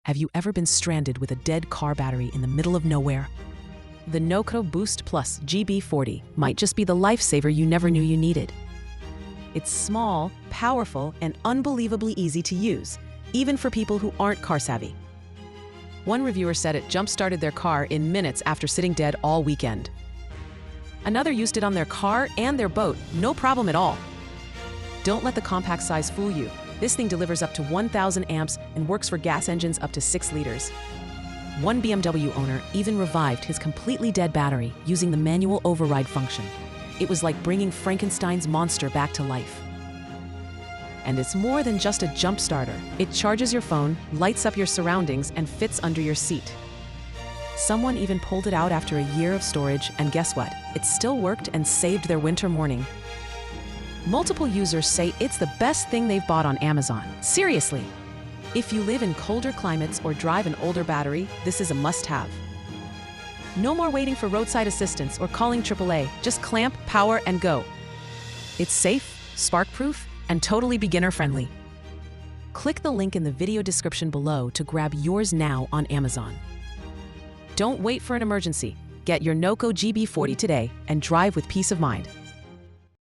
Have you ever been stranded with a dead car battery in the middle of nowhere? The NOCO Boost Plus GB40 might just be the lifesaver you never knew you needed. It's small, powerful, and unbelievably easy to use, even for people who aren't car savvy. One reviewer said it jump-started their car in minutes after sitting dead all weekend. Another used it on their car and their boat, no problem at all. Don't let the compact size fool you. This thing delivers up to 1,000 amps and works for gas engines up to 6 liters. One BMW owner even revived his completely dead battery using the manual override function. It was like bringing Frankenstein's monster back to life. And it's more than just a jump starter. It charges your phone, lights up your surroundings, and fits under your seat. Someone even pulled it out after a year of storage, and guess what? It still worked and saved their winter morning. Multiple users say it's the best thing they've bought on Amazon. Seriously! If you live in colder climates or drive an older battery, this is a must-have. No more waiting for roadside assistance or calling AAA. Just clamp, power, and go. It's safe, spark-proof, and totally beginner-friendly. Click the link in the video description below to grab yours now on Amazon. Don't wait for an emergency. Get your NOCO GB40 today and drive with peace of mind.